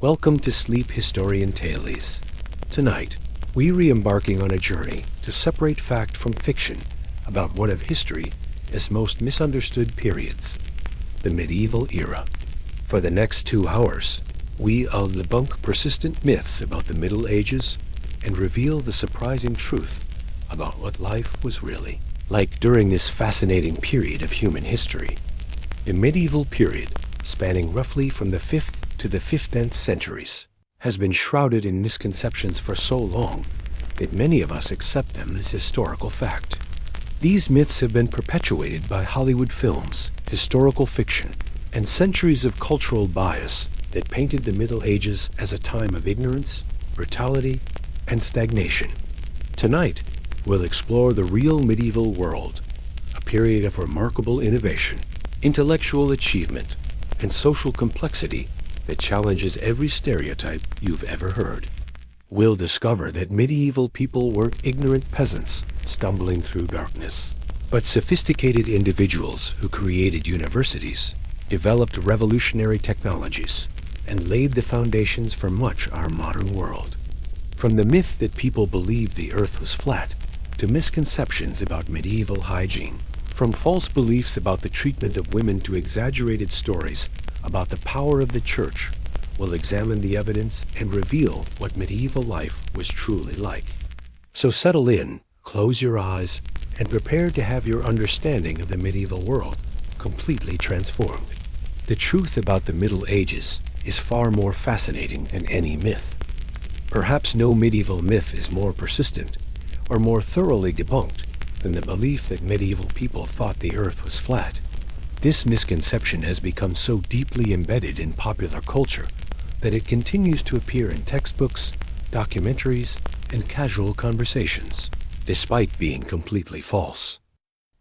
Welcome to Sleep Historian Tales. Tonight, we re-embarking on a journey to separate fact from fiction about one of history's most misunderstood periods, the medieval era. For the next 2 hours, we'll debunk persistent myths about the Middle Ages and reveal the surprising truth about what life was really like during this fascinating period of human history. The medieval period, spanning roughly from the 5th to the 15th centuries, has been shrouded in misconceptions for so long that many of us accept them as historical fact. These myths have been perpetuated by Hollywood films, historical fiction, and centuries of cultural bias that painted the Middle Ages as a time of ignorance, brutality, and stagnation. Tonight, we'll explore the real medieval world, a period of remarkable innovation, intellectual achievement, and social complexity that challenges every stereotype you've ever heard. We'll discover that medieval people weren't ignorant peasants stumbling through darkness, but sophisticated individuals who created universities, developed revolutionary technologies, and laid the foundations for much our modern world. From the myth that people believed the earth was flat, to misconceptions about medieval hygiene, from false beliefs about the treatment of women to exaggerated stories about the power of the church, we'll examine the evidence and reveal what medieval life was truly like. So settle in, close your eyes, and prepare to have your understanding of the medieval world completely transformed. The truth about the Middle Ages is far more fascinating than any myth. Perhaps no medieval myth is more persistent or more thoroughly debunked than the belief that medieval people thought the earth was flat. This misconception has become so deeply embedded in popular culture that it continues to appear in textbooks, documentaries, and casual conversations, despite being completely false.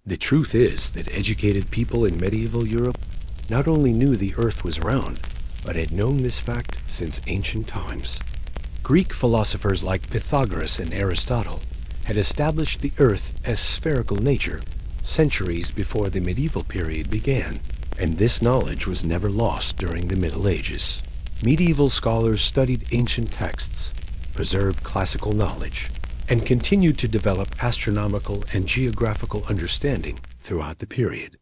The truth is that educated people in medieval Europe not only knew the earth was round, but had known this fact since ancient times. Greek philosophers like Pythagoras and Aristotle had established the earth as spherical nature centuries before the medieval period began, and this knowledge was never lost during the Middle Ages. Medieval scholars studied ancient texts, preserved classical knowledge, and continued to develop astronomical and geographical understanding throughout the period.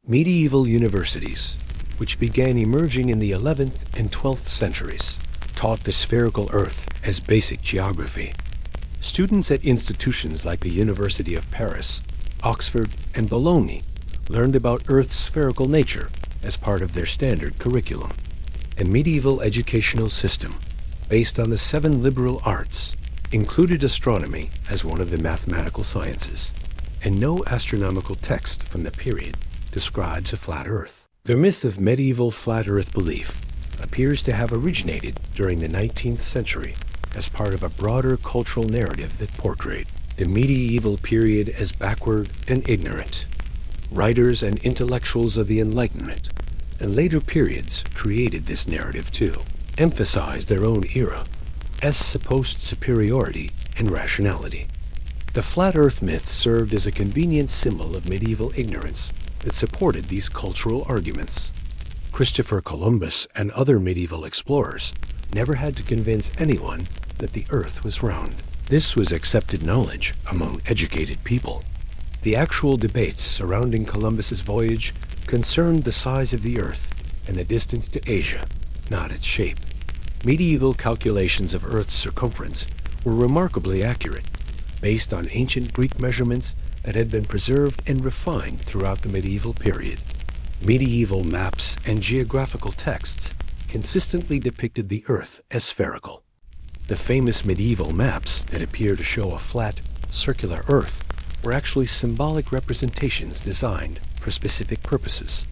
Medieval universities, which began emerging in the 11th and 12th centuries, taught the spherical earth as basic geography. Students at institutions like the University of Paris, Oxford, and Bologna learned about Earth's spherical nature as part of their standard curriculum. A medieval educational system, based on the 7 liberal arts, included astronomy as one of the mathematical sciences, and no astronomical text from the period describes a flat Earth. The myth of medieval flat Earth belief appears to have originated during the 19th century as part of a broader cultural narrative that portrayed the medieval period as backward and ignorant. Writers and intellectuals of the Enlightenment and later periods created this narrative too, emphasized their own era as supposed superiority and rationality. The flat Earth myth served as a convenient symbol of medieval ignorance that supported these cultural arguments. Christopher Columbus and other medieval explorers never had to convince anyone that the earth was round. This was accepted knowledge among educated people. The actual debates surrounding Columbus's voyage concerned the size of the earth and the distance to Asia, not its shape. Medieval calculations of Earth's circumference were remarkably accurate, based on ancient Greek measurements that had been preserved and refined throughout the medieval period. Medieval maps and geographical texts consistently depicted the Earth as spherical. The famous medieval maps that appear to show a flat, circular Earth were actually symbolic representations designed for specific purposes,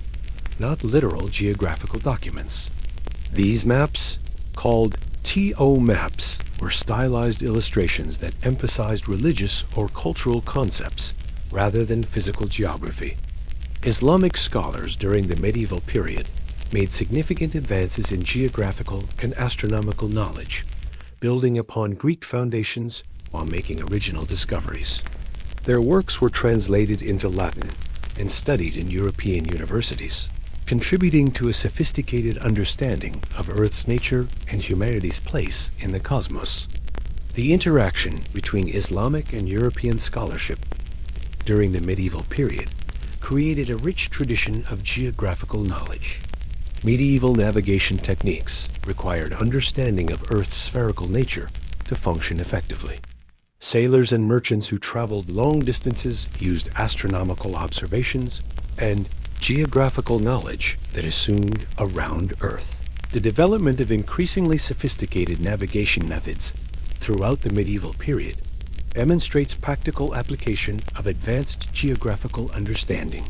not literal geographical documents. These maps, called TO maps, were stylized illustrations that emphasized religious or cultural concepts rather than physical geography. Islamic scholars during the medieval period made significant advances in geographical and astronomical knowledge, building upon Greek foundations while making original discoveries. Their works were translated into Latin and studied in European universities. contributing to a sophisticated understanding of Earth's nature and humanity's place in the cosmos. The interaction between Islamic and European scholarship during the medieval period created a rich tradition of geographical knowledge. Medieval navigation techniques required understanding of Earth's spherical nature to function effectively. Sailors and merchants who traveled long distances used astronomical observations and geographical knowledge that assumed a round Earth. The development of increasingly sophisticated navigation methods throughout the medieval period demonstrates practical application of advanced geographical understanding.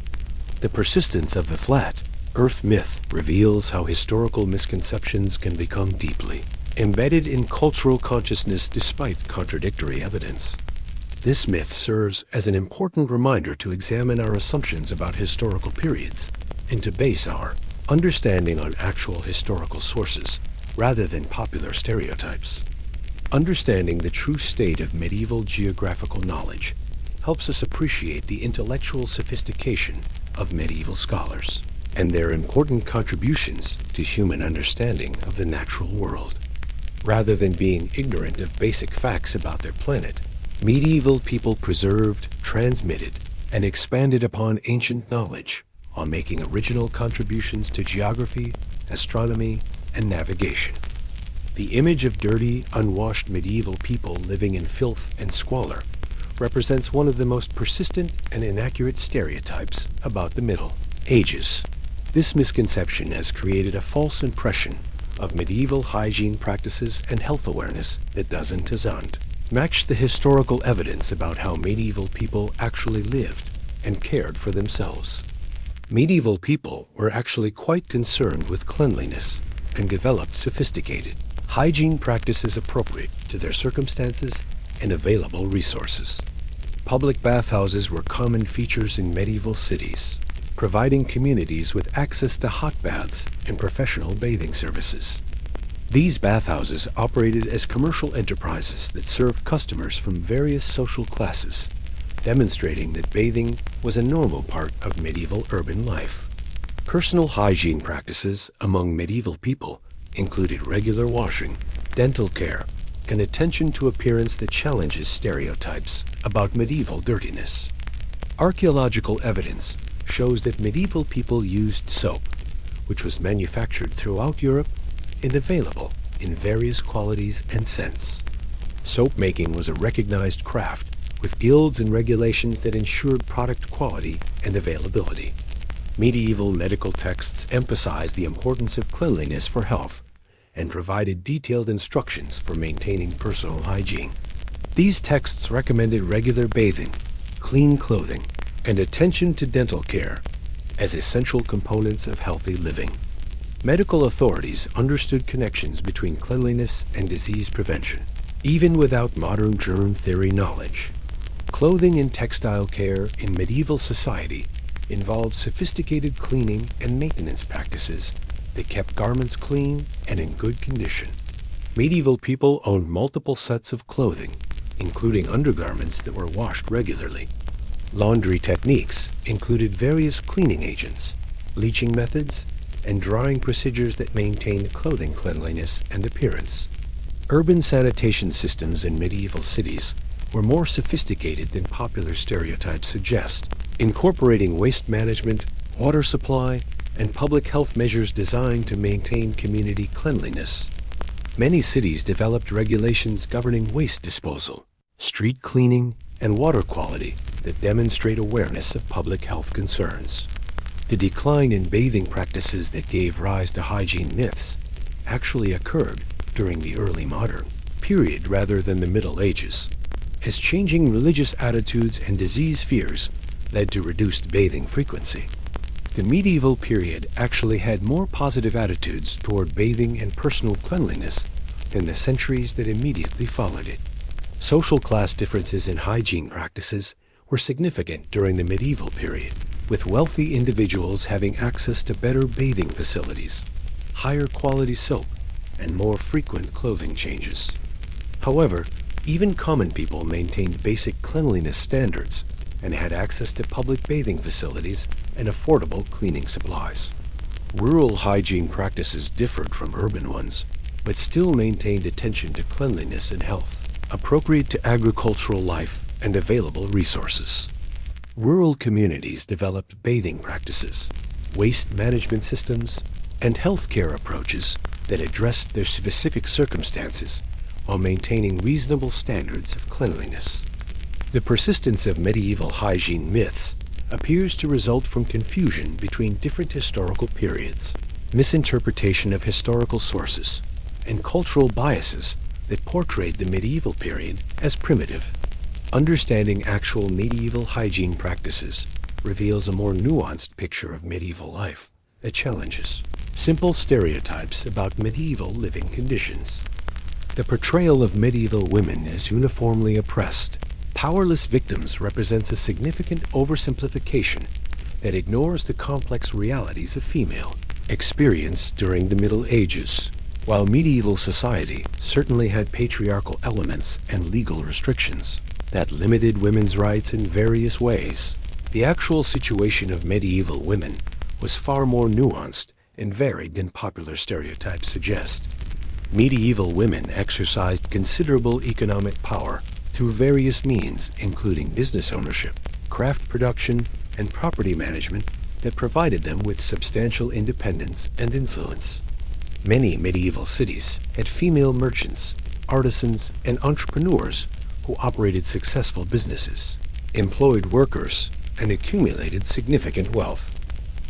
The persistence of the flat Earth myth reveals how historical misconceptions can become deeply embedded in cultural consciousness despite contradictory evidence. This myth serves as an important reminder to examine our assumptions about historical periods and to base our understanding on actual historical sources rather than popular stereotypes. Understanding the true state of medieval geographical knowledge helps us appreciate the intellectual sophistication of medieval scholars and their important contributions to human understanding of the natural world. Rather than being ignorant of basic facts about their planet, medieval people preserved, transmitted, and expanded upon ancient knowledge while making original contributions to geography, astronomy, and navigation. The image of dirty, unwashed medieval people living in filth and squalor represents one of the most persistent and inaccurate stereotypes about the Middle Ages. This misconception has created a false impression of medieval hygiene practices and health awareness that doesn't match the historical evidence about how medieval people actually lived and cared for themselves. Medieval people were actually quite concerned with cleanliness and developed sophisticated hygiene practices appropriate to their circumstances and available resources. Public bathhouses were common features in medieval cities, providing communities with access to hot baths and professional bathing services. These bathhouses operated as commercial enterprises that served customers from various social classes, demonstrating that bathing was a normal part of medieval urban life. Personal hygiene practices among medieval people included regular washing, dental care, and attention to appearance that challenges stereotypes about medieval dirtiness. Archaeological evidence shows that medieval people used soap, which was manufactured throughout Europe and available in various qualities and scents. Soap making was a recognized craft with guilds and regulations that ensured product quality and availability. Medieval medical texts emphasized the importance of cleanliness for health and provided detailed instructions for maintaining personal hygiene. These texts recommended regular bathing, clean clothing, and attention to dental care as essential components of healthy living. Medical authorities understood connections between cleanliness and disease prevention, even without modern germ theory knowledge. Clothing and textile care in medieval society involved sophisticated cleaning and maintenance practices that kept garments clean and in good condition. Medieval people owned multiple sets of clothing, including undergarments that were washed regularly. Laundry techniques included various cleaning agents, bleaching methods, and drying procedures that maintained clothing cleanliness and appearance. Urban sanitation systems in medieval cities were more sophisticated than popular stereotypes suggest, incorporating waste management, water supply, and public health measures designed to maintain community cleanliness. Many cities developed regulations governing waste disposal, street cleaning, and water quality that demonstrate awareness of public health concerns. The decline in bathing practices that gave rise to hygiene myths actually occurred during the early modern period rather than the Middle Ages, as changing religious attitudes and disease fears led to reduced bathing frequency. The medieval period actually had more positive attitudes toward bathing and personal cleanliness than the centuries that immediately followed it. Social class differences in hygiene practices were significant during the medieval period, with wealthy individuals having access to better bathing facilities, higher quality soap, and more frequent clothing changes. However, even common people maintained basic cleanliness standards and had access to public bathing facilities and affordable cleaning supplies. Rural hygiene practices differed from urban ones, but still maintained attention to cleanliness and health, appropriate to agricultural life and available resources. Rural communities developed bathing practices, waste management systems, and healthcare approaches that addressed their specific circumstances while maintaining reasonable standards of cleanliness. The persistence of medieval hygiene myths appears to result from confusion between different historical periods, misinterpretation of historical sources, and cultural biases that portrayed the medieval period as primitive. Understanding actual medieval hygiene practices reveals a more nuanced picture of medieval life that challenges simple stereotypes about medieval living conditions. The portrayal of medieval women as uniformly oppressed, powerless victims represents a significant oversimplification that ignores the complex realities of female experience during the Middle Ages. While medieval society certainly had patriarchal elements and legal restrictions that limited women's rights in various ways, the actual situation of medieval women was far more nuanced and varied than popular stereotypes suggest. Medieval women exercised considerable economic power through various means, including business ownership, craft production, and property management that provided them with substantial independence and influence. Many medieval cities had female merchants, artisans, and entrepreneurs who operated successful businesses, employed workers, and accumulated significant wealth.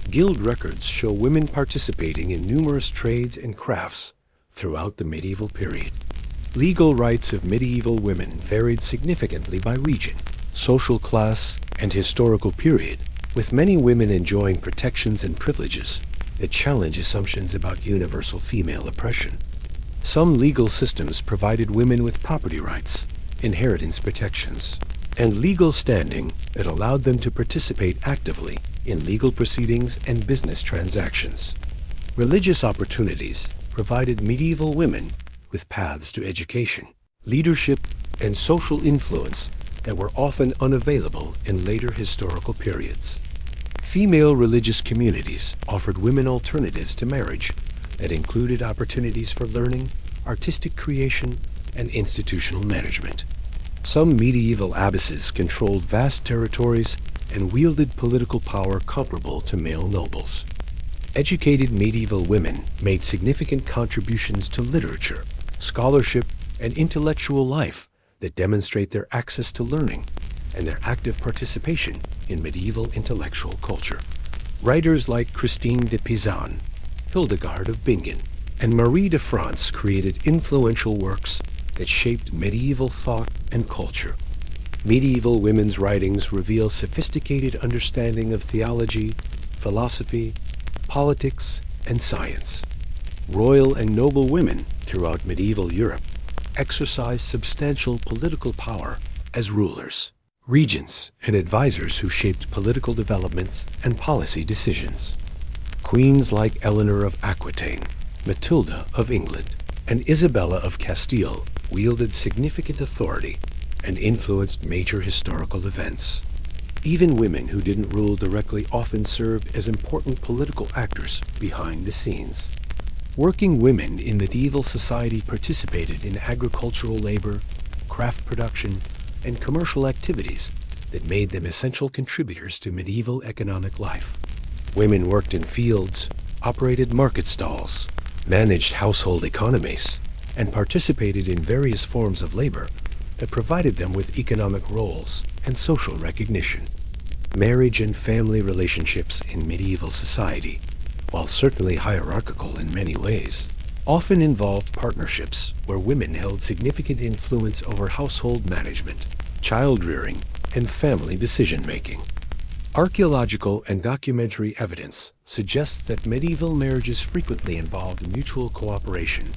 Guild records show women participating in numerous trades and crafts throughout the medieval period. Legal rights of medieval women varied significantly by region, social class, and historical period, with many women enjoying protections and privileges that challenge assumptions about universal female oppression. Some legal systems provided women with property rights, inheritance protections, and legal standing that allowed them to participate actively in legal proceedings and business transactions. Religious opportunities provided medieval women with paths to education, leadership, and social influence that were often unavailable in later historical periods. Female religious communities offered women alternatives to marriage that included opportunities for learning, artistic creation, and institutional management. Some medieval abbesses controlled vast territories and wielded political power comparable to male nobles. Educated medieval women made significant contributions to literature, scholarship, and intellectual life that demonstrate their access to learning and their active participation in medieval intellectual culture. Writers like Christine de Pizan, Hildegard of Bingen, and Marie de France created influential works that shaped medieval thought and culture. Medieval women's writings reveal sophisticated understanding of theology, philosophy, politics, and science. Royal and noble women throughout medieval Europe exercised substantial political power as rulers, regents, and advisors who shaped political developments and policy decisions. Queens like Eleanor of Aquitaine, Matilda of England, and Isabella of Castile wielded significant authority and influenced major historical events. Even women who didn't rule directly often served as important political actors behind the scenes. Working women in medieval society participated in agricultural labor, craft production, and commercial activities that made them essential contributors to medieval economic life. Women worked in fields, operated market stalls, managed household economies, and participated in various forms of labor that provided them with economic roles and social recognition. Marriage and family relationships in medieval society, while certainly hierarchical in many ways, often involved partnerships where women held significant influence over household management, child-rearing, and family decision-making. Archaeological and documentary evidence suggests that medieval marriages frequently involved mutual cooperation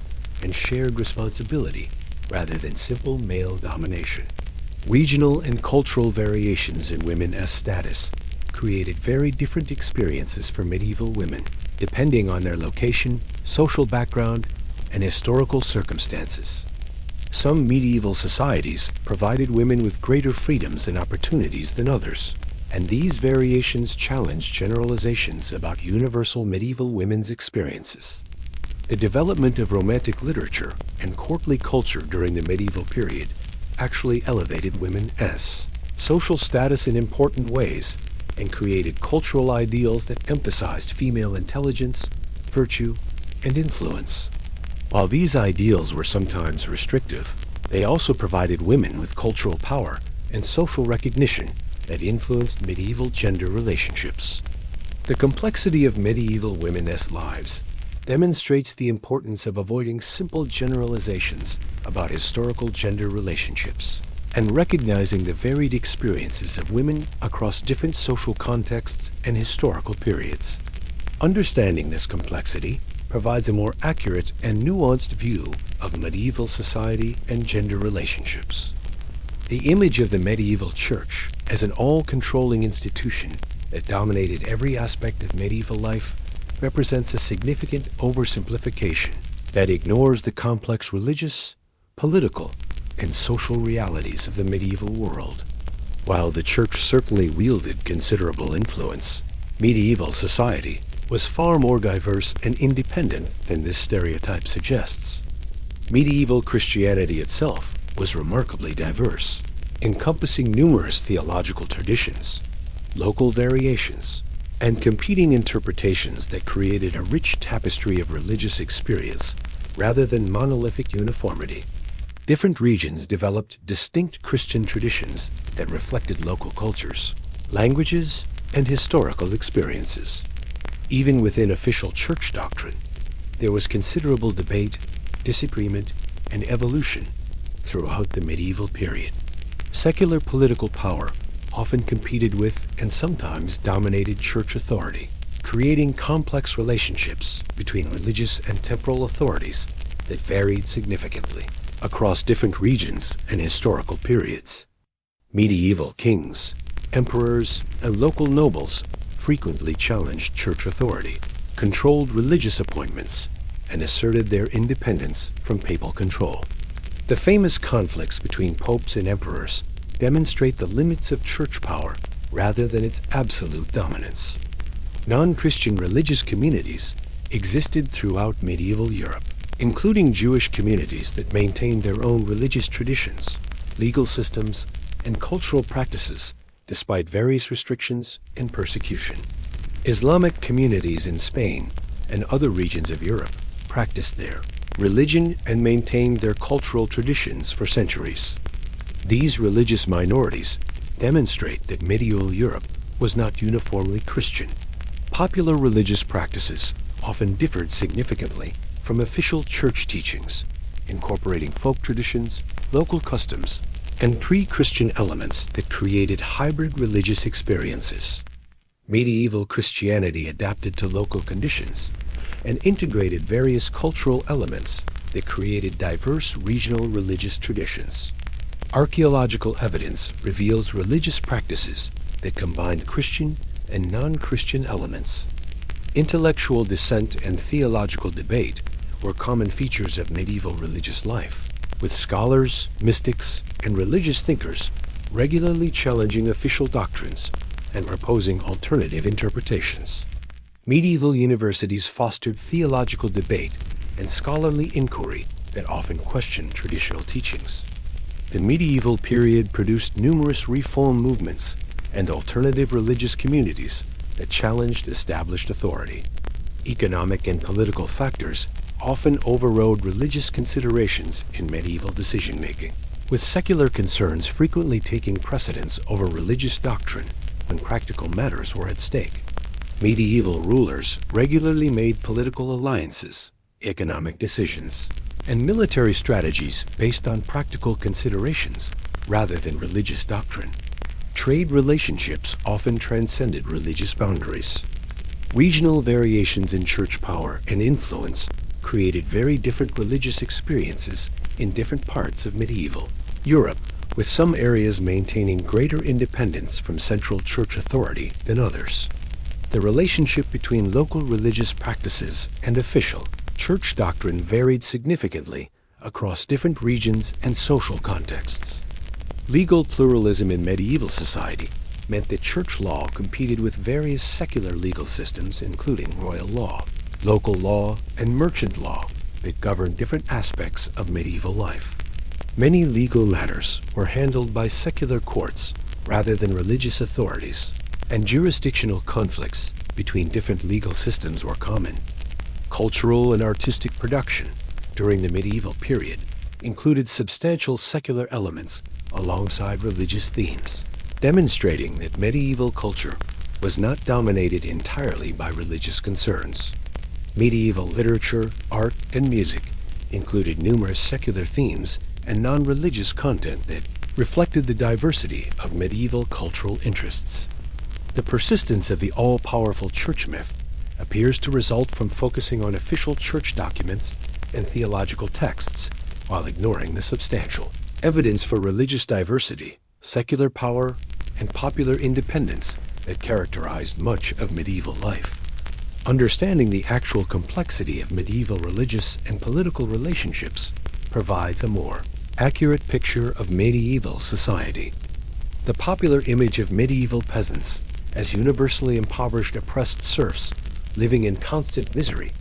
and shared responsibility rather than simple male domination. Regional and cultural variations in women's status created very different experiences for medieval women, depending on their location, social background, and historical circumstances. Some medieval societies provided women with greater freedoms and opportunities than others. and these variations challenge generalizations about universal medieval women's experiences. The development of romantic literature and courtly culture during the medieval period actually elevated women's social status in important ways and created cultural ideals that emphasized female intelligence, virtue, and influence. While these ideals were sometimes restrictive, they also provided women with cultural power and social recognition that influenced medieval gender relationships. The complexity of medieval women's lives demonstrates the importance of avoiding simple generalizations about historical gender relationships and recognizing the varied experiences of women across different social contexts and historical periods. Understanding this complexity provides a more accurate and nuanced view of medieval society and gender relationships. The image of the medieval church as an all-controlling institution that dominated every aspect of medieval life represents a significant oversimplification that ignores the complex religious, political, and social realities of the medieval world. While the church certainly wielded considerable influence, medieval society was far more diverse and independent than this stereotype suggests. Medieval Christianity itself was remarkably diverse, encompassing numerous theological traditions, local variations, and competing interpretations that created a rich tapestry of religious experience rather than monolithic uniformity. Different regions developed distinct Christian traditions that reflected local cultures, languages, and historical experiences. Even within official church doctrine, there was considerable debate, disagreement, and evolution throughout the medieval period. Secular political power often competed with and sometimes dominated church authority, creating complex relationships between religious and temporal authorities that varied significantly across different regions and historical periods. Medieval kings, emperors, and local nobles frequently challenged church authority, controlled religious appointments, and asserted their independence from papal control. The famous conflicts between popes and emperors demonstrate the limits of church power rather than its absolute dominance. Non-Christian religious communities existed throughout medieval Europe, including Jewish communities that maintained their own religious traditions, legal systems, and cultural practices despite various restrictions and persecution. Islamic communities in Spain and other regions of Europe practiced their religion and maintained their cultural traditions for centuries. These religious minorities demonstrate that medieval Europe was not uniformly Christian. Popular religious practices often differed significantly from official church teachings, incorporating folk traditions, local customs, and pre-Christian elements that created hybrid religious experiences. Medieval Christianity adapted to local conditions and integrated various cultural elements that created diverse regional religious traditions. Archaeological evidence reveals religious practices that combined Christian and non-Christian elements. Intellectual dissent and theological debate were common features of medieval religious life, with scholars, mystics, and religious thinkers regularly challenging official doctrines and proposing alternative interpretations. Medieval universities fostered theological debate and scholarly inquiry that often questioned traditional teachings. The medieval period produced numerous reform movements and alternative religious communities that challenged established authority. Economic and political factors often overrode religious considerations in medieval decision-making, with secular concerns frequently taking precedence over religious doctrine when practical matters were at stake. Medieval rulers regularly made political alliances, economic decisions, and military strategies based on practical considerations rather than religious doctrine. Trade relationships often transcended religious boundaries. Regional variations in church power and influence created very different religious experiences in different parts of medieval Europe, with some areas maintaining greater independence from central church authority than others. The relationship between local religious practices and official church doctrine varied significantly across different regions and social contexts. Legal pluralism in medieval society meant that church law competed with various secular legal systems, including royal law, local law, and merchant law that governed different aspects of medieval life. Many legal matters were handled by secular courts rather than religious authorities, and jurisdictional conflicts between different legal systems were common. Cultural and artistic production during the medieval period included substantial secular elements alongside religious themes, demonstrating that medieval culture was not dominated entirely by religious concerns. Medieval literature, art, and music included numerous secular themes and non-religious content that reflected the diversity of medieval cultural interests. The persistence of the all-powerful church myth appears to result from focusing on official church documents and theological texts while ignoring the substantial evidence for religious diversity, secular power, and popular independence that characterized much of medieval life. Understanding the actual complexity of medieval religious and political relationships provides a more accurate picture of medieval society. The popular image of medieval peasants as universally impoverished oppressed serfs living in constant misery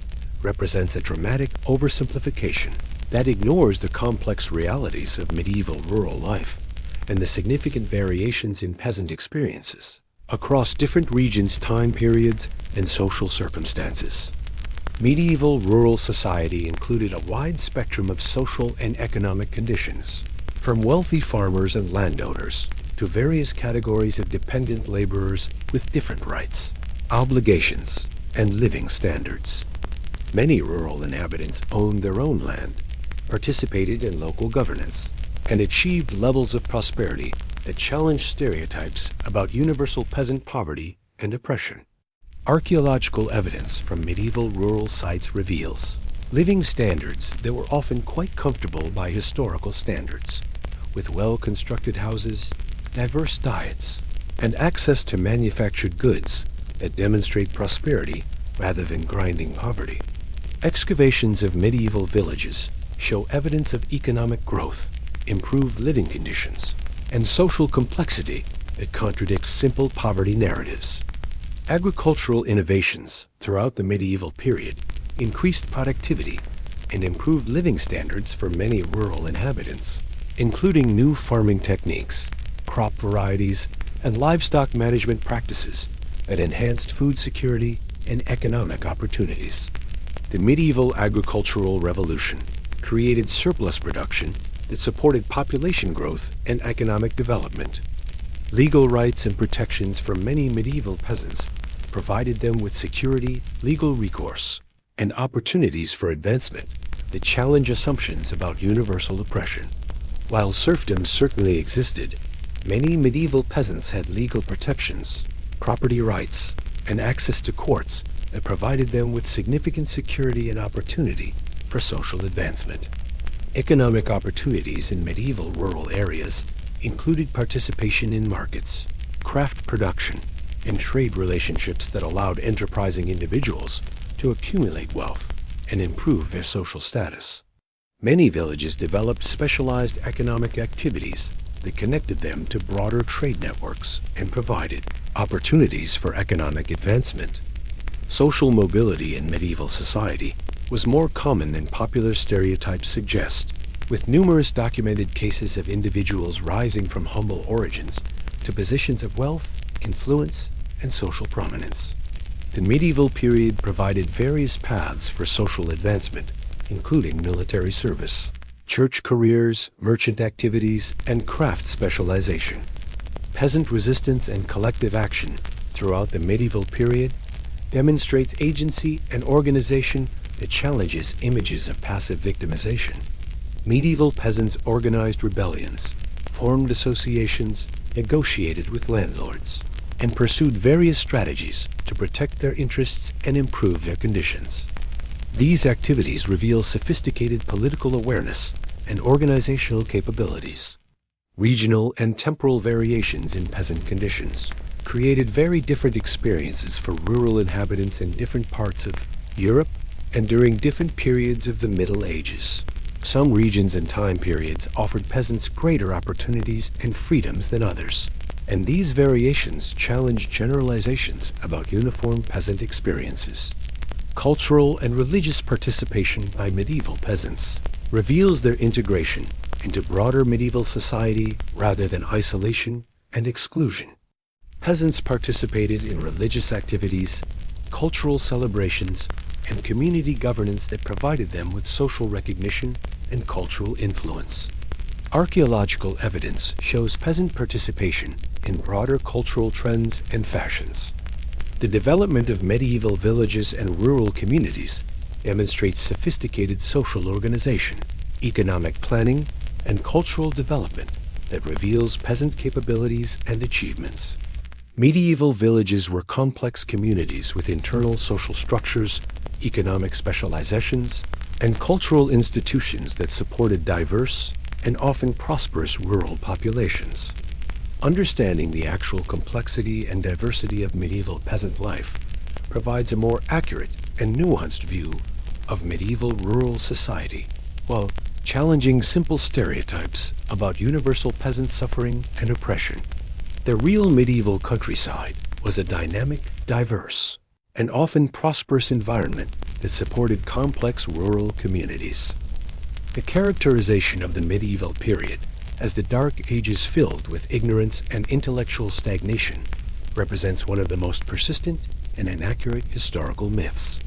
represents a dramatic oversimplification that ignores the complex realities of medieval rural life and the significant variations in peasant experiences across different regions, time periods, and social circumstances. Medieval rural society included a wide spectrum of social and economic conditions, from wealthy farmers and landowners to various categories of dependent laborers with different rights, obligations, and living standards. Many rural inhabitants owned their own land, participated in local governance, and achieved levels of prosperity that challenged stereotypes about universal peasant poverty and oppression. Archaeological evidence from medieval rural sites reveals living standards that were often quite comfortable by historical standards, with well-constructed houses, diverse diets, and access to manufactured goods that demonstrate prosperity rather than grinding poverty. Excavations of medieval villages show evidence of economic growth, improved living conditions, and social complexity that contradicts simple poverty narratives. Agricultural innovations throughout the medieval period increased productivity and improved living standards for many rural inhabitants, including new farming techniques, crop varieties, and livestock management practices that enhanced food security and economic opportunities. The medieval agricultural revolution created surplus production that supported population growth and economic development. Legal rights and protections for many medieval peasants provided them with security, legal recourse, and opportunities for advancement that challenge assumptions about universal oppression. While serfdom certainly existed, many medieval peasants had legal protections, property rights, and access to courts that provided them with significant security and opportunity for social advancement. Economic opportunities in medieval rural areas included participation in markets, craft production, and trade relationships that allowed enterprising individuals to accumulate wealth and improve their social status. Many villages developed specialized economic activities that connected them to broader trade networks and provided opportunities for economic advancement. Social mobility in medieval society was more common than popular stereotypes suggest, with numerous documented cases of individuals rising from humble origins to positions of wealth, influence, and social prominence. The medieval period provided various paths for social advancement, including military service, church careers, merchant activities, and craft specialization. Peasant resistance and collective action throughout the medieval period demonstrates agency and organization that challenges images of passive victimization. Medieval peasants organized rebellions, formed associations, negotiated with landlords, and pursued various strategies to protect their interests and improve their conditions. These activities reveal sophisticated political awareness and organizational capabilities. Regional and temporal variations in peasant conditions created very different experiences for rural inhabitants in different parts of Europe and during different periods of the Middle Ages. Some regions and time periods offered peasants greater opportunities and freedoms than others, and these variations challenge generalizations about uniform peasant experiences. Cultural and religious participation by medieval peasants reveals their integration into broader medieval society rather than isolation and exclusion. Peasants participated in religious activities, cultural celebrations, and community governance that provided them with social recognition and cultural influence. Archaeological evidence shows peasant participation in broader cultural trends and fashions. The development of medieval villages and rural communities demonstrates sophisticated social organization, economic planning, and cultural development that reveals peasant capabilities and achievements. Medieval villages were complex communities with internal social structures, economic specializations, and cultural institutions that supported diverse and often prosperous rural populations. Understanding the actual complexity and diversity of medieval peasant life provides a more accurate and nuanced view of medieval rural society, while challenging simple stereotypes about universal peasant suffering and oppression. The real medieval countryside was a dynamic, diverse, and often prosperous environment that supported complex rural communities. The characterization of the medieval period as the Dark Ages filled with ignorance and intellectual stagnation represents one of the most persistent and inaccurate historical myths.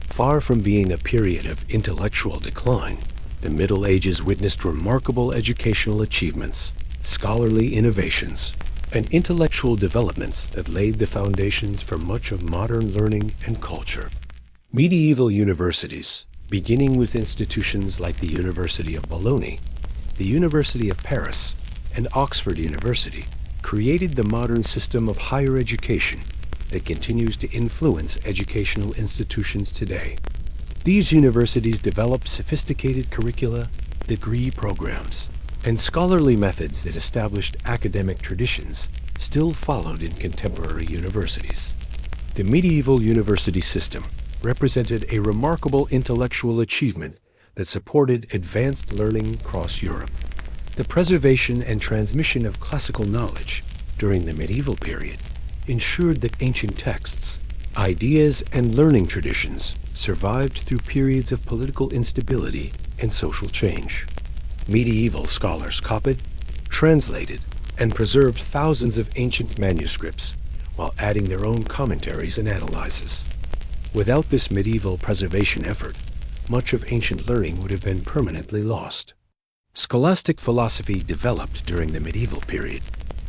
Far from being a period of intellectual decline, the Middle Ages witnessed remarkable educational achievements, scholarly innovations, and intellectual developments that laid the foundations for much of modern learning and culture. Medieval universities, beginning with institutions like the University of Bologna, the University of Paris, and Oxford University, created the modern system of higher education that continues to influence educational institutions today. These universities developed sophisticated curricula, degree programs, and scholarly methods that established academic traditions still followed in contemporary universities. The medieval university system represented a remarkable intellectual achievement that supported advanced learning across Europe. The preservation and transmission of classical knowledge during the medieval period ensured that ancient texts, ideas, and learning traditions survived through periods of political instability and social change. Medieval scholars copied, translated, and preserved thousands of ancient manuscripts while adding their own commentaries and analyses. Without this medieval preservation effort, much of ancient learning would have been permanently lost. Scholastic philosophy developed during the medieval period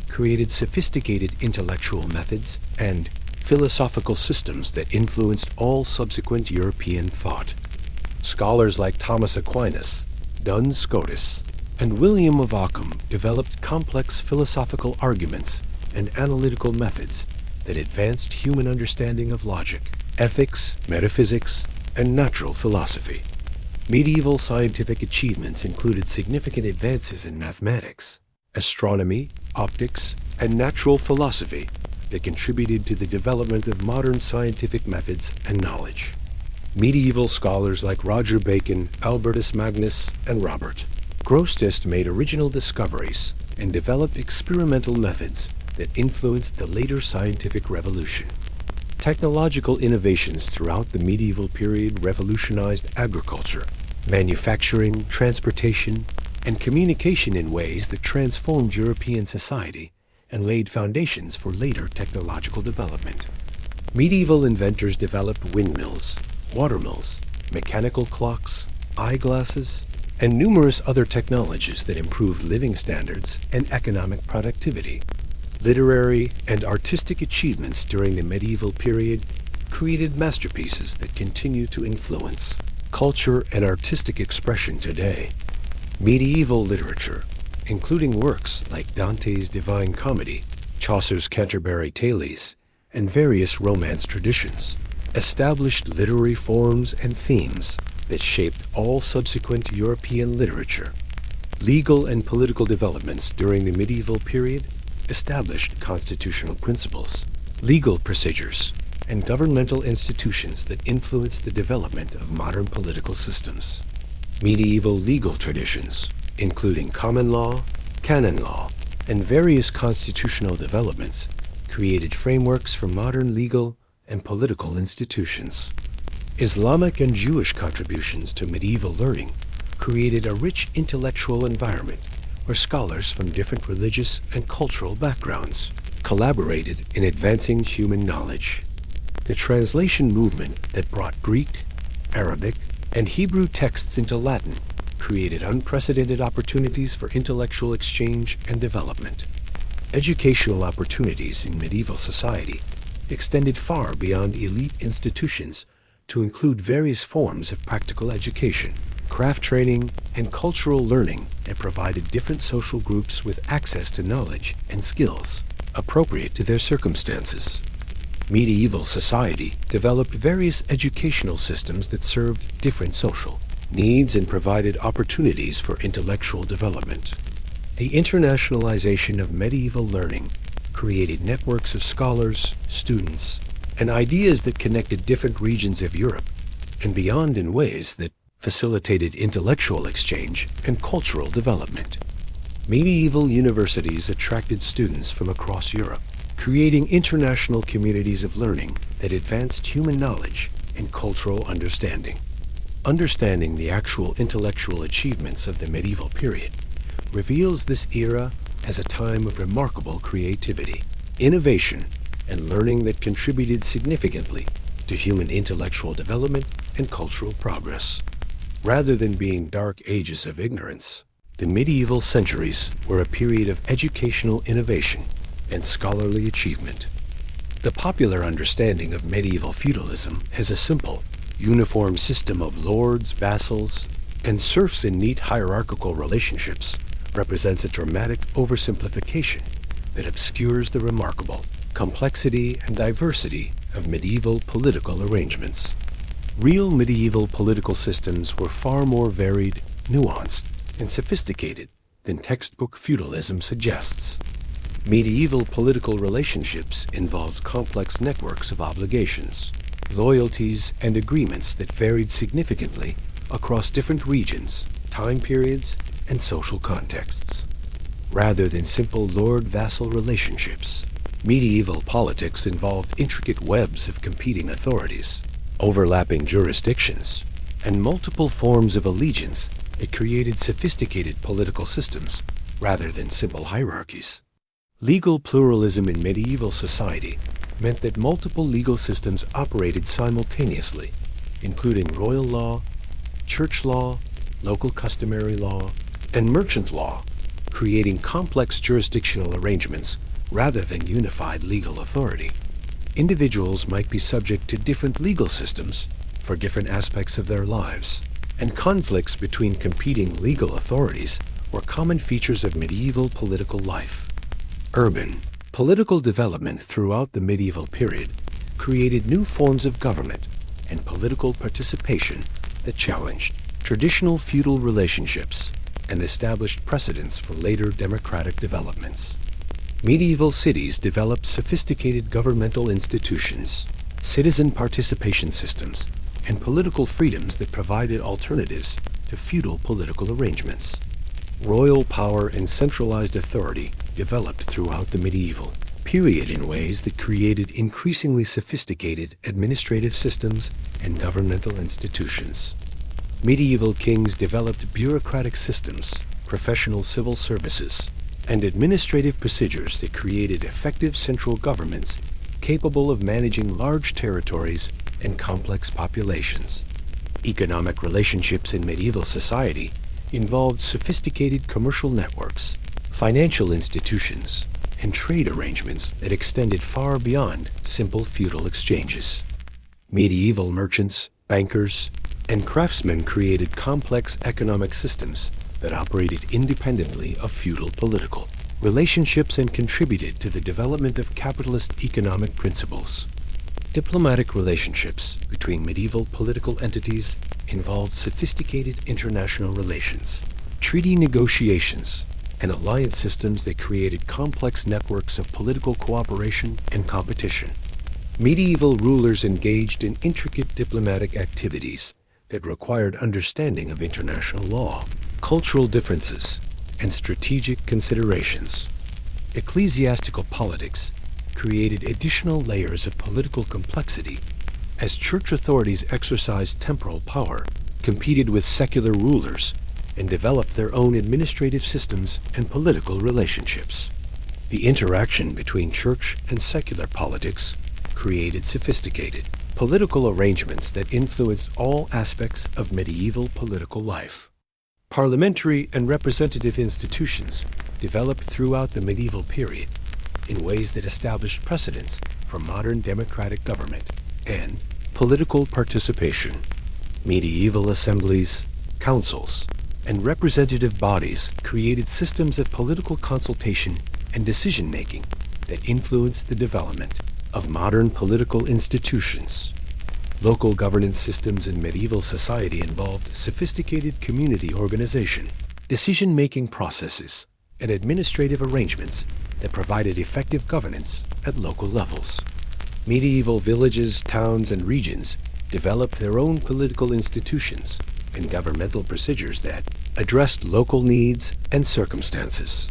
created sophisticated intellectual methods and philosophical systems that influenced all subsequent European thought. Scholars like Thomas Aquinas, Duns Scotus, and William of Ockham developed complex philosophical arguments and analytical methods that advanced human understanding of logic, ethics, metaphysics, and natural philosophy. Medieval scientific achievements included significant advances in mathematics, astronomy, optics, and natural philosophy that contributed to the development of modern scientific methods and knowledge. Medieval scholars like Roger Bacon, Albertus Magnus, and Robert Grosseteste made original discoveries and developed experimental methods that influenced the later scientific revolution. Technological innovations throughout the medieval period revolutionized agriculture, manufacturing, transportation, and communication in ways that transformed European society and laid foundations for later technological development. Medieval inventors developed windmills, watermills, mechanical clocks, eyeglasses, and numerous other technologies that improved living standards and economic productivity. Literary and artistic achievements during the medieval period created masterpieces that continue to influence culture and artistic expression today. Medieval literature, including works like Dante's Divine Comedy, Chaucer's Canterbury Tales, and various Romance traditions, established literary forms and themes that shaped all subsequent European literature. Legal and political developments during the medieval period established constitutional principles, legal procedures, and governmental institutions that influenced the development of modern political systems. Medieval legal traditions, including common law, canon law, and various constitutional developments created frameworks for modern legal and political institutions. Islamic and Jewish contributions to medieval learning created a rich intellectual environment where scholars from different religious and cultural backgrounds collaborated in advancing human knowledge. The translation movement that brought Greek, Arabic, and Hebrew texts into Latin created unprecedented opportunities for intellectual exchange and development. Educational opportunities in medieval society extended far beyond elite institutions to include various forms of practical education, craft training, and cultural learning that provided different social groups with access to knowledge and skills appropriate to their circumstances. Medieval society developed various educational systems that served different social needs and provided opportunities for intellectual development. The internationalization of medieval learning created networks of scholars, students, and ideas that connected different regions of Europe and beyond in ways that facilitated intellectual exchange and cultural development. Medieval universities attracted students from across Europe, creating international communities of learning that advanced human knowledge and cultural understanding. Understanding the actual intellectual achievements of the medieval period reveals this era as a time of remarkable creativity, innovation, and learning that contributed significantly to human intellectual development and cultural progress. Rather than being dark ages of ignorance, the medieval centuries were a period of educational innovation and scholarly achievement. The popular understanding of medieval feudalism as a simple, uniform system of lords, vassals, and serfs in neat hierarchical relationships represents a dramatic oversimplification that obscures the remarkable complexity and diversity of medieval political arrangements. Real medieval political systems were far more varied, nuanced, and sophisticated than textbook feudalism suggests. Medieval political relationships involved complex networks of obligations, loyalties, and agreements that varied significantly across different regions, time periods, and social contexts. Rather than simple lord-vassal relationships, medieval politics involved intricate webs of competing authorities, overlapping jurisdictions, and multiple forms of allegiance that created sophisticated political systems rather than simple hierarchies. Legal pluralism in medieval society meant that multiple legal systems operated simultaneously, including royal law, church law, local customary law, and merchant law, creating complex jurisdictional arrangements rather than unified legal authority. Individuals might be subject to different legal systems for different aspects of their lives, and conflicts between competing legal authorities were common features of medieval political life. Urban, political development throughout the medieval period created new forms of government and political participation that challenged traditional feudal relationships and established precedents for later democratic developments. Medieval cities developed sophisticated governmental institutions, citizen participation systems, and political freedoms that provided alternatives to feudal political arrangements. Royal power and centralized authority developed throughout the medieval period in ways that created increasingly sophisticated administrative systems and governmental institutions. Medieval kings developed bureaucratic systems, professional civil services, and administrative procedures that created effective central governments capable of managing large territories and complex populations. Economic relationships in medieval society involved sophisticated commercial networks, financial institutions, and trade arrangements that extended far beyond simple feudal exchanges. Medieval merchants, bankers, and craftsmen created complex economic systems that operated independently of feudal political relationships and contributed to the development of capitalist economic principles. Diplomatic relationships between medieval political entities involved sophisticated international relations, treaty negotiations, and alliance systems that created complex networks of political cooperation and competition. Medieval rulers engaged in intricate diplomatic activities that required understanding of international law, cultural differences, and strategic considerations. Ecclesiastical politics created additional layers of political complexity as church authorities exercised temporal power, competed with secular rulers, and developed their own administrative systems and political relationships. The interaction between church and secular politics created sophisticated political arrangements that influenced all aspects of medieval political life. Parliamentary and representative institutions developed throughout the medieval period in ways that established precedents for modern democratic government and political participation. Medieval assemblies, councils, and representative bodies created systems of political consultation and decision-making that influenced the development of modern political institutions. Local governance systems in medieval society involved sophisticated community organization, decision-making processes, and administrative arrangements that provided effective governance at local levels. Medieval villages, towns, and regions developed their own political institutions and governmental procedures that addressed local needs and circumstances.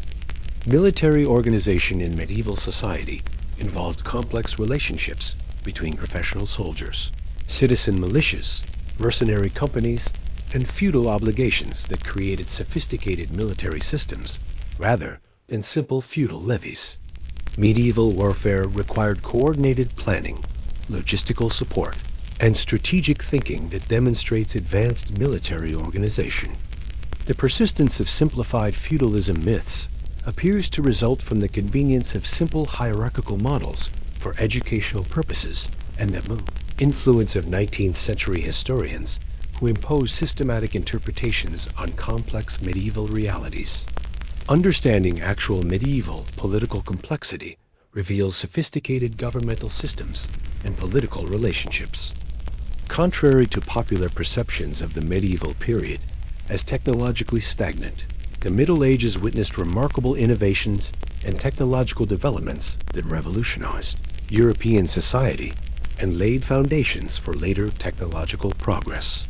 Military organization in medieval society involved complex relationships between professional soldiers, citizen militias, mercenary companies, and feudal obligations that created sophisticated military systems rather than simple feudal levies. Medieval warfare required coordinated planning, logistical support, and strategic thinking that demonstrates advanced military organization. The persistence of simplified feudalism myths appears to result from the convenience of simple hierarchical models for educational purposes and the influence of 19th century historians who impose systematic interpretations on complex medieval realities. Understanding actual medieval political complexity reveals sophisticated governmental systems and political relationships. Contrary to popular perceptions of the medieval period as technologically stagnant, the Middle Ages witnessed remarkable innovations and technological developments that revolutionized European society and laid foundations for later technological progress.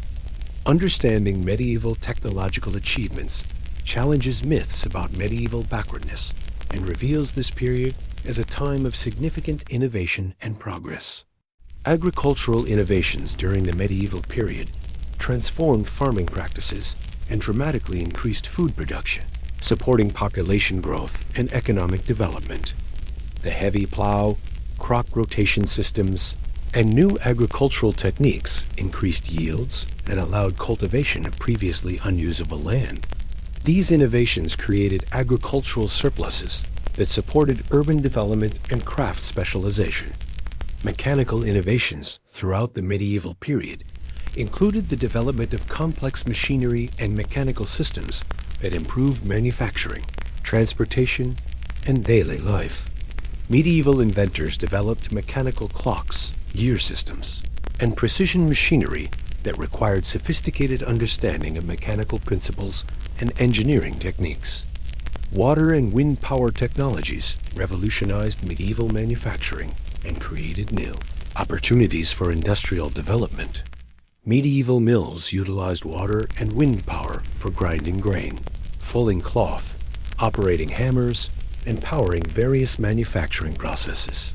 Understanding medieval technological achievements challenges myths about medieval backwardness and reveals this period as a time of significant innovation and progress. Agricultural innovations during the medieval period transformed farming practices and dramatically increased food production, supporting population growth and economic development. The heavy plow, crop rotation systems, and new agricultural techniques increased yields and allowed cultivation of previously unusable land. These innovations created agricultural surpluses that supported urban development and craft specialization. Mechanical innovations throughout the medieval period included the development of complex machinery and mechanical systems that improved manufacturing, transportation, and daily life. Medieval inventors developed mechanical clocks, gear systems, and precision machinery that required sophisticated understanding of mechanical principles and engineering techniques. Water and wind power technologies revolutionized medieval manufacturing and created new opportunities for industrial development. Medieval mills utilized water and wind power for grinding grain, fulling cloth, operating hammers, and powering various manufacturing processes.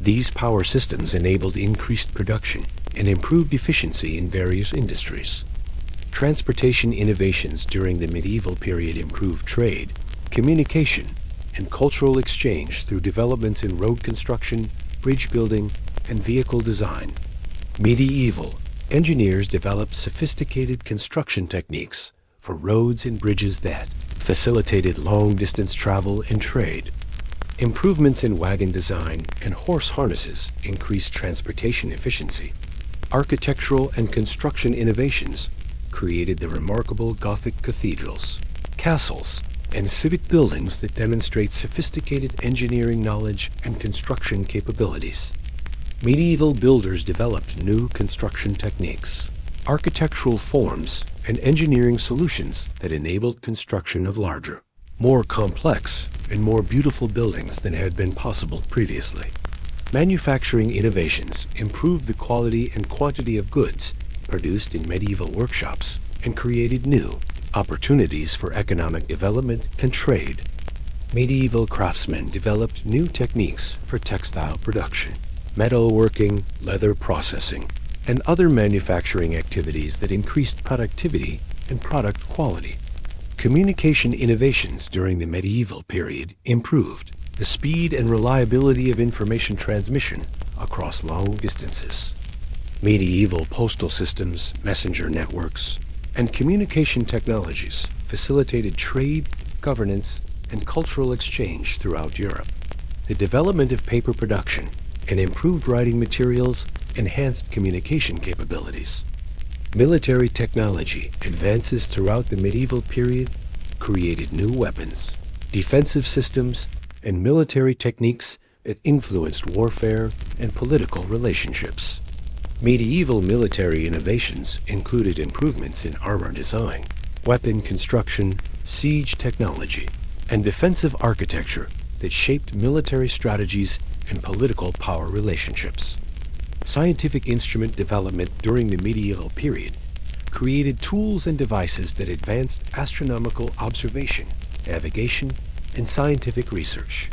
These power systems enabled increased production and improved efficiency in various industries. Transportation innovations during the medieval period improved trade, communication, and cultural exchange through developments in road construction, bridge building, and vehicle design. Medieval engineers developed sophisticated construction techniques for roads and bridges that facilitated long-distance travel and trade. Improvements in wagon design and horse harnesses increased transportation efficiency. Architectural and construction innovations created the remarkable Gothic cathedrals, castles, and civic buildings that demonstrate sophisticated engineering knowledge and construction capabilities. Medieval builders developed new construction techniques, architectural forms, and engineering solutions that enabled construction of larger, more complex, and more beautiful buildings than had been possible previously. Manufacturing innovations improved the quality and quantity of goods produced in medieval workshops and created new opportunities for economic development and trade. Medieval craftsmen developed new techniques for textile production, metalworking, leather processing, and other manufacturing activities that increased productivity and product quality. Communication innovations during the medieval period improved the speed and reliability of information transmission across long distances. Medieval postal systems, messenger networks, and communication technologies facilitated trade, governance, and cultural exchange throughout Europe. The development of paper production and improved writing materials enhanced communication capabilities. Military technology advances throughout the medieval period created new weapons, defensive systems, and military techniques that influenced warfare and political relationships. Medieval military innovations included improvements in armor design, weapon construction, siege technology, and defensive architecture that shaped military strategies and political power relationships. Scientific instrument development during the medieval period created tools and devices that advanced astronomical observation, navigation, and scientific research.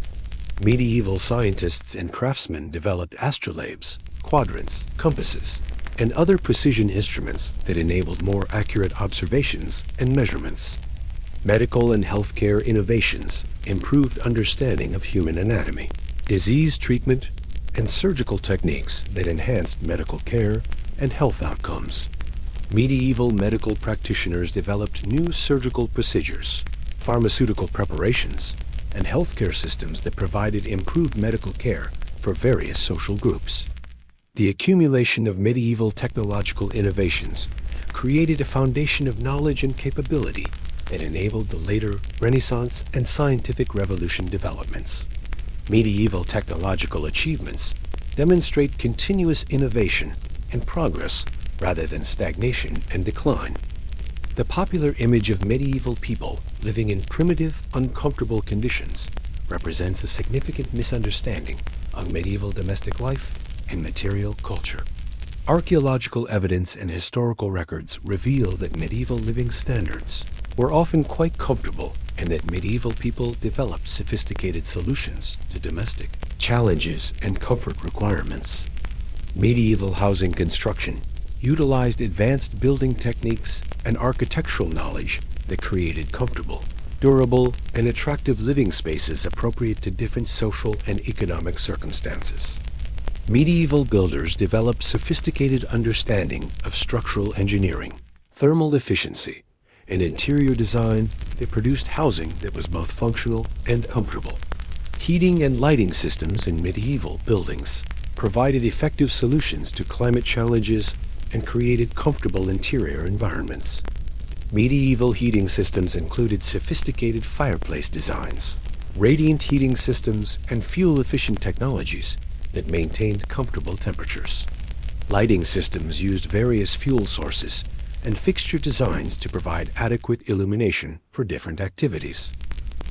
Medieval scientists and craftsmen developed astrolabes, quadrants, compasses, and other precision instruments that enabled more accurate observations and measurements. Medical and healthcare innovations improved understanding of human anatomy, disease treatment, and surgical techniques that enhanced medical care and health outcomes. Medieval medical practitioners developed new surgical procedures, pharmaceutical preparations, and healthcare systems that provided improved medical care for various social groups. The accumulation of medieval technological innovations created a foundation of knowledge and capability that enabled the later Renaissance and scientific revolution developments. Medieval technological achievements demonstrate continuous innovation and progress rather than stagnation and decline. The popular image of medieval people living in primitive, uncomfortable conditions represents a significant misunderstanding of medieval domestic life and material culture. Archaeological evidence and historical records reveal that medieval living standards were often quite comfortable and that medieval people developed sophisticated solutions to domestic challenges and comfort requirements. Medieval housing construction utilized advanced building techniques and architectural knowledge that created comfortable, durable, and attractive living spaces appropriate to different social and economic circumstances. Medieval builders developed sophisticated understanding of structural engineering, thermal efficiency, and interior design that produced housing that was both functional and comfortable. Heating and lighting systems in medieval buildings provided effective solutions to climate challenges and created comfortable interior environments. Medieval heating systems included sophisticated fireplace designs, radiant heating systems, and fuel-efficient technologies that maintained comfortable temperatures. Lighting systems used various fuel sources and fixture designs to provide adequate illumination for different activities.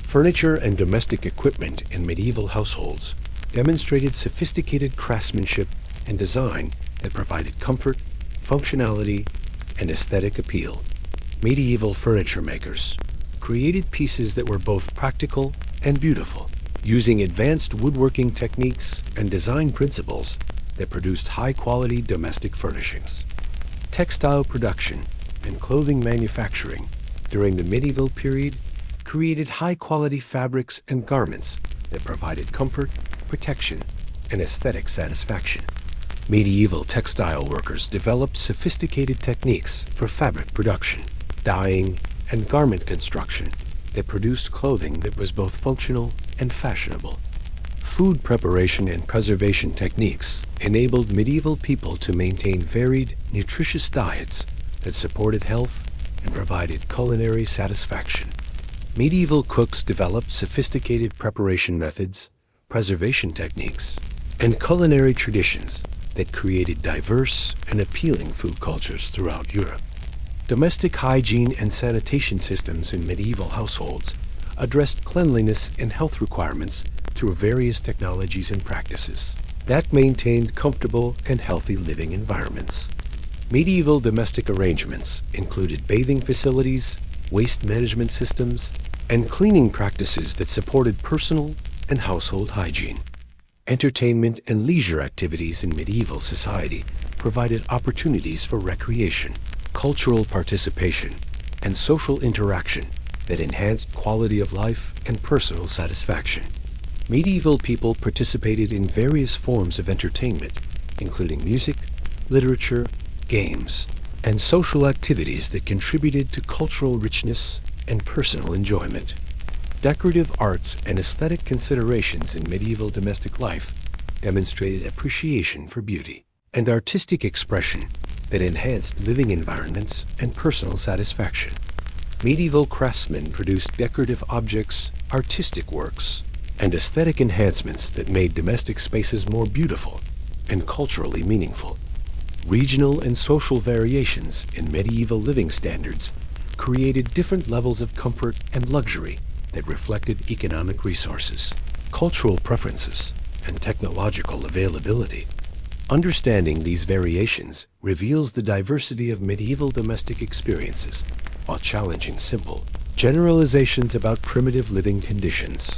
Furniture and domestic equipment in medieval households demonstrated sophisticated craftsmanship and design that provided comfort, functionality, and aesthetic appeal. Medieval furniture makers created pieces that were both practical and beautiful, using advanced woodworking techniques and design principles that produced high-quality domestic furnishings. Textile production and clothing manufacturing during the medieval period created high-quality fabrics and garments that provided comfort, protection, and aesthetic satisfaction. Medieval textile workers developed sophisticated techniques for fabric production, dyeing, and garment construction that produced clothing that was both functional and fashionable. Food preparation and preservation techniques enabled medieval people to maintain varied, nutritious diets that supported health and provided culinary satisfaction. Medieval cooks developed sophisticated preparation methods, preservation techniques, and culinary traditions that created diverse and appealing food cultures throughout Europe. Domestic hygiene and sanitation systems in medieval households addressed cleanliness and health requirements through various technologies and practices that maintained comfortable and healthy living environments. Medieval domestic arrangements included bathing facilities, waste management systems, and cleaning practices that supported personal and household hygiene. Entertainment and leisure activities in medieval society provided opportunities for recreation, cultural participation, and social interaction that enhanced quality of life and personal satisfaction. Medieval people participated in various forms of entertainment, including music, literature, games, and social activities that contributed to cultural richness and personal enjoyment. Decorative arts and aesthetic considerations in medieval domestic life demonstrated appreciation for beauty and artistic expression that enhanced living environments and personal satisfaction. Medieval craftsmen produced decorative objects, artistic works, and aesthetic enhancements that made domestic spaces more beautiful and culturally meaningful. Regional and social variations in medieval living standards created different levels of comfort and luxury that reflected economic resources, cultural preferences, and technological availability. Understanding these variations reveals the diversity of medieval domestic experiences while challenging simple generalizations about primitive living conditions.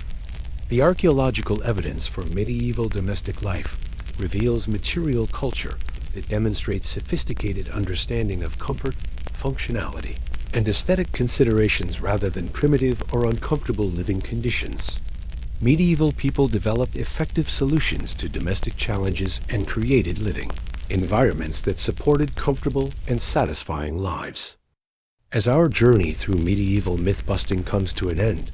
The archaeological evidence for medieval domestic life reveals material culture that demonstrates sophisticated understanding of comfort, functionality, and aesthetic considerations rather than primitive or uncomfortable living conditions. Medieval people developed effective solutions to domestic challenges and created living environments that supported comfortable and satisfying lives. As our journey through medieval myth-busting comes to an end,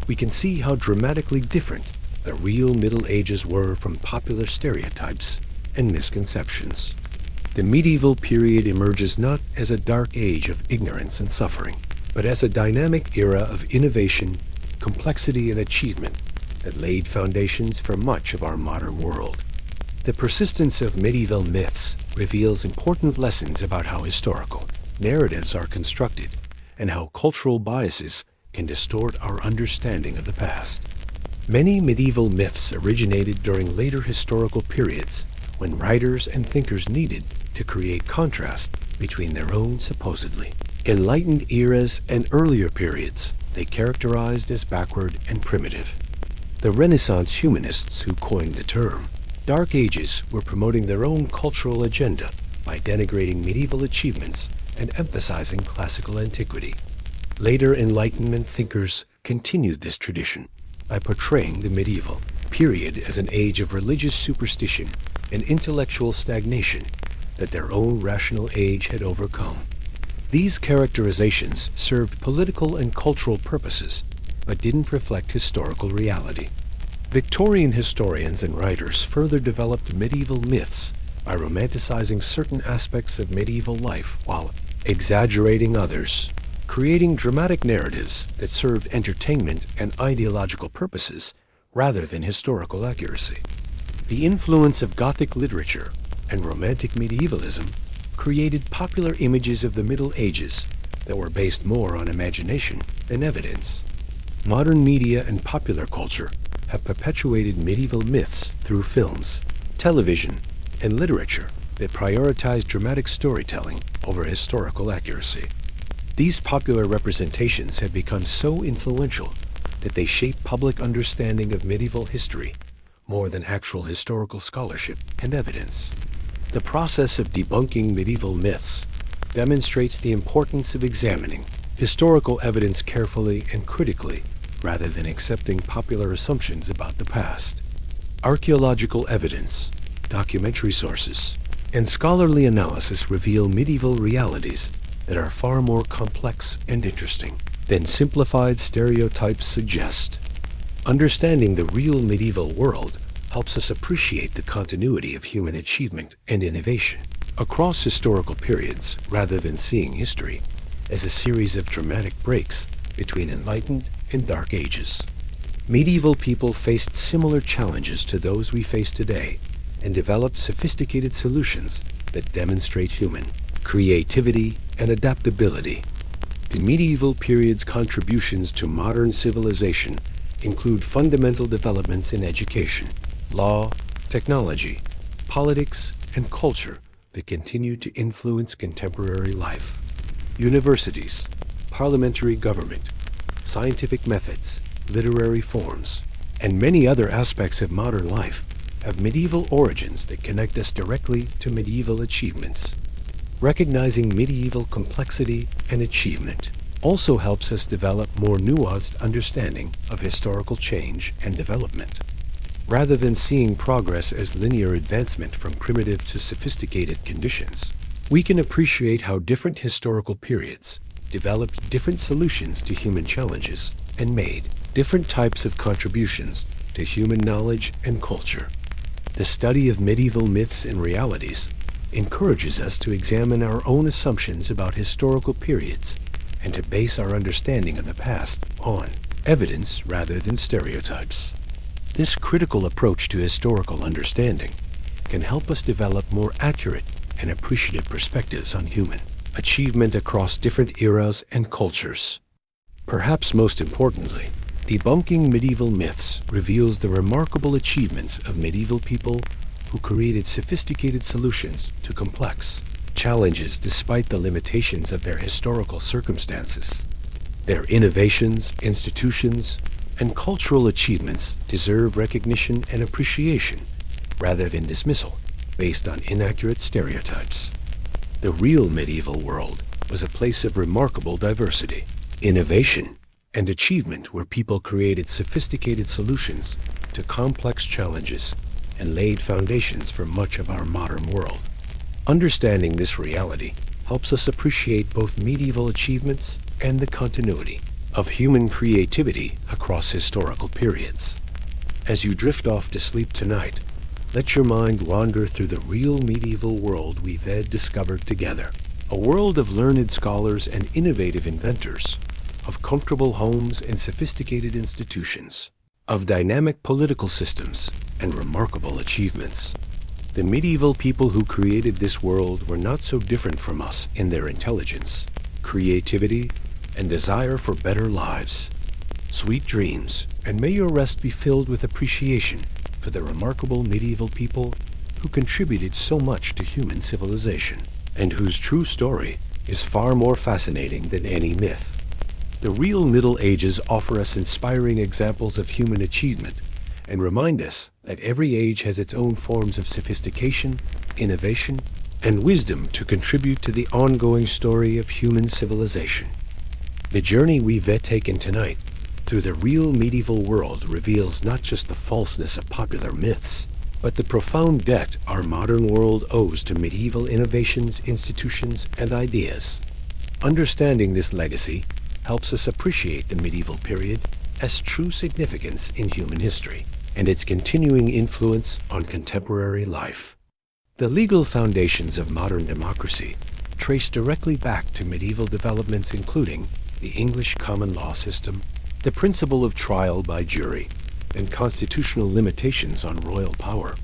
we can see how dramatically different the real Middle Ages were from popular stereotypes and misconceptions. The medieval period emerges not as a dark age of ignorance and suffering, but as a dynamic era of innovation, complexity, and achievement that laid foundations for much of our modern world. The persistence of medieval myths reveals important lessons about how historical narratives are constructed and how cultural biases can distort our understanding of the past. Many medieval myths originated during later historical periods when writers and thinkers needed to create contrast between their own supposedly enlightened eras and earlier periods they characterized as backward and primitive. The Renaissance humanists who coined the term Dark Ages were promoting their own cultural agenda by denigrating medieval achievements and emphasizing classical antiquity. Later Enlightenment thinkers continued this tradition by portraying the medieval period as an age of religious superstition and intellectual stagnation that their own rational age had overcome. These characterizations served political and cultural purposes, but didn't reflect historical reality. Victorian historians and writers further developed medieval myths by romanticizing certain aspects of medieval life while exaggerating others, creating dramatic narratives that served entertainment and ideological purposes rather than historical accuracy. The influence of Gothic literature and Romantic medievalism created popular images of the Middle Ages that were based more on imagination than evidence. Modern media and popular culture have perpetuated medieval myths through films, television, and literature that prioritize dramatic storytelling over historical accuracy. These popular representations have become so influential that they shape public understanding of medieval history more than actual historical scholarship and evidence. The process of debunking medieval myths demonstrates the importance of examining historical evidence carefully and critically rather than accepting popular assumptions about the past. Archaeological evidence, documentary sources, and scholarly analysis reveal medieval realities that are far more complex and interesting than simplified stereotypes suggest. Understanding the real medieval world helps us appreciate the continuity of human achievement and innovation across historical periods rather than seeing history as a series of dramatic breaks between enlightened and dark ages. Medieval people faced similar challenges to those we face today and developed sophisticated solutions that demonstrate human creativity and adaptability. The medieval period's contributions to modern civilization include fundamental developments in education, law, technology, politics, and culture that continue to influence contemporary life. Universities, parliamentary government, scientific methods, literary forms, and many other aspects of modern life have medieval origins that connect us directly to medieval achievements. Recognizing medieval complexity and achievement also helps us develop more nuanced understanding of historical change and development. Rather than seeing progress as linear advancement from primitive to sophisticated conditions, we can appreciate how different historical periods developed different solutions to human challenges and made different types of contributions to human knowledge and culture. The study of medieval myths and realities encourages us to examine our own assumptions about historical periods and to base our understanding of the past on evidence rather than stereotypes. This critical approach to historical understanding can help us develop more accurate and appreciative perspectives on human achievement across different eras and cultures. Perhaps most importantly, debunking medieval myths reveals the remarkable achievements of medieval people who created sophisticated solutions to complex challenges despite the limitations of their historical circumstances. Their innovations, institutions, and cultural achievements deserve recognition and appreciation rather than dismissal based on inaccurate stereotypes. The real medieval world was a place of remarkable diversity, innovation, and achievement where people created sophisticated solutions to complex challenges and laid foundations for much of our modern world. Understanding this reality helps us appreciate both medieval achievements and the continuity of human creativity across historical periods. As you drift off to sleep tonight, let your mind wander through the real medieval world we've discovered together. A world of learned scholars and innovative inventors, of comfortable homes and sophisticated institutions, of dynamic political systems and remarkable achievements. The medieval people who created this world were not so different from us in their intelligence, creativity, and desire for better lives. Sweet dreams, and may your rest be filled with appreciation for the remarkable medieval people who contributed so much to human civilization, and whose true story is far more fascinating than any myth. The real Middle Ages offer us inspiring examples of human achievement and remind us that every age has its own forms of sophistication, innovation, and wisdom to contribute to the ongoing story of human civilization. The journey we've taken tonight through the real medieval world reveals not just the falseness of popular myths, but the profound debt our modern world owes to medieval innovations, institutions, and ideas. Understanding this legacy helps us appreciate the medieval period as true significance in human history and its continuing influence on contemporary life. The legal foundations of modern democracy trace directly back to medieval developments including the English common law system, the principle of trial by jury, and constitutional limitations on royal power.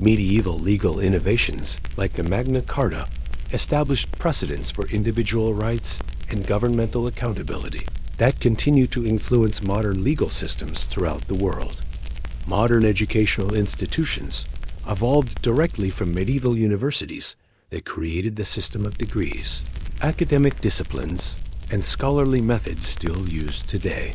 Medieval legal innovations like the Magna Carta established precedents for individual rights and governmental accountability that continue to influence modern legal systems throughout the world. Modern educational institutions evolved directly from medieval universities that created the system of degrees, academic disciplines, and scholarly methods still used today.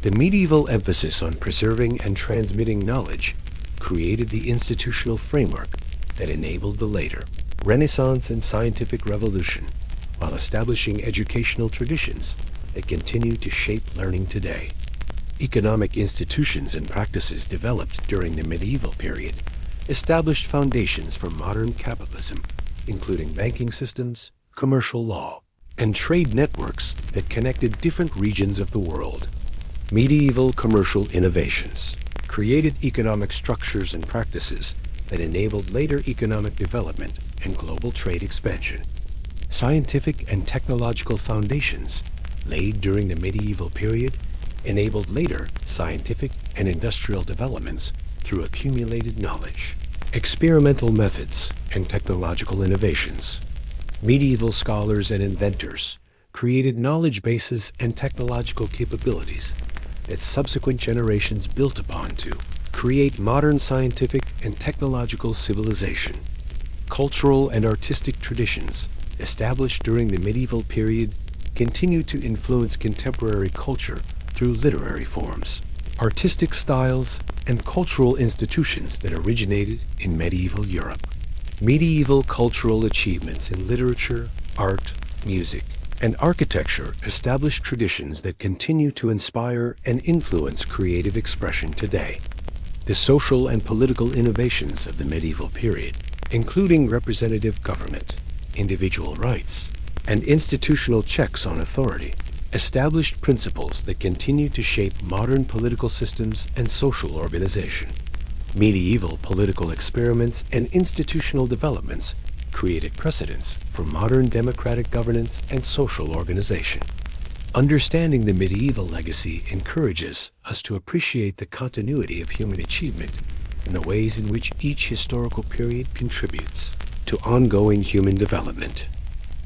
The medieval emphasis on preserving and transmitting knowledge created the institutional framework that enabled the later Renaissance and scientific revolution, while establishing educational traditions that continue to shape learning today. Economic institutions and practices developed during the medieval period established foundations for modern capitalism, including banking systems, commercial law, and trade networks that connected different regions of the world. Medieval commercial innovations created economic structures and practices that enabled later economic development and global trade expansion. Scientific and technological foundations laid during the medieval period enabled later scientific and industrial developments through accumulated knowledge. Experimental methods and technological innovations. Medieval scholars and inventors created knowledge bases and technological capabilities that subsequent generations built upon to create modern scientific and technological civilization. Cultural and artistic traditions established during the medieval period continue to influence contemporary culture through literary forms, artistic styles, and cultural institutions that originated in medieval Europe. Medieval cultural achievements in literature, art, music, and architecture established traditions that continue to inspire and influence creative expression today. The social and political innovations of the medieval period, including representative government, individual rights, and institutional checks on authority, established principles that continue to shape modern political systems and social organization. Medieval political experiments and institutional developments created precedents for modern democratic governance and social organization. Understanding the medieval legacy encourages us to appreciate the continuity of human achievement and the ways in which each historical period contributes to ongoing human development.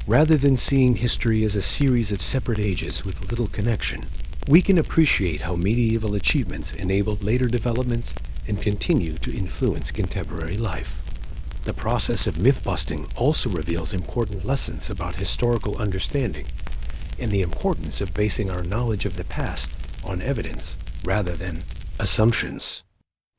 Rather than seeing history as a series of separate ages with little connection, we can appreciate how medieval achievements enabled later developments and continue to influence contemporary life. The process of myth-busting also reveals important lessons about historical understanding and the importance of basing our knowledge of the past on evidence rather than assumptions.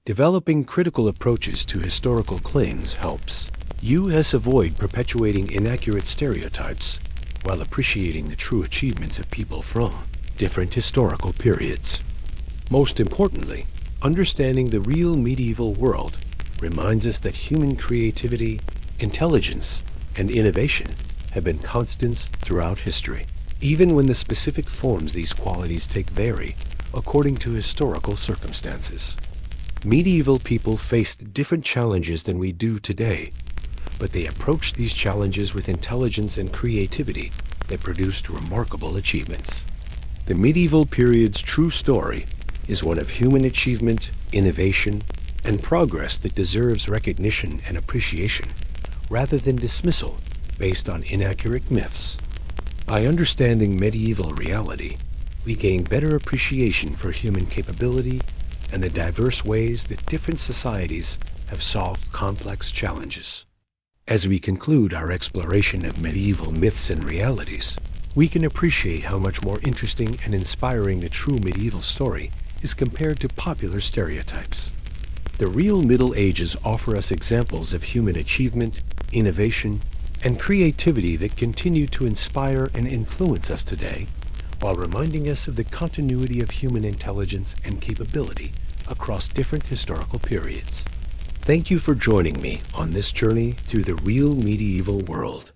Developing critical approaches to historical claims helps us avoid perpetuating inaccurate stereotypes while appreciating the true achievements of people from different historical periods. Most importantly, understanding the real medieval world reminds us that human creativity, intelligence, and innovation have been constants throughout history, even when the specific forms these qualities take vary according to historical circumstances. Medieval people faced different challenges than we do today, but they approached these challenges with intelligence and creativity that produced remarkable achievements. The medieval period's true story is one of human achievement, innovation, and progress that deserves recognition and appreciation, rather than dismissal based on inaccurate myths. By understanding medieval reality, we gain better appreciation for human capability and the diverse ways that different societies have solved complex challenges. As we conclude our exploration of medieval myths and realities, we can appreciate how much more interesting and inspiring the true medieval story is compared to popular stereotypes. The real Middle Ages offer us examples of human achievement, innovation, and creativity that continue to inspire and influence us today, while reminding us of the continuity of human intelligence and capability across different historical periods. Thank you for joining me on this journey through the real medieval world.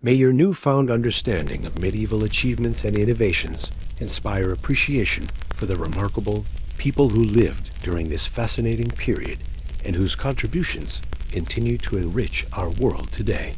May your newfound understanding of medieval achievements and innovations inspire appreciation for the remarkable people who lived during this fascinating period and whose contributions continue to enrich our world today.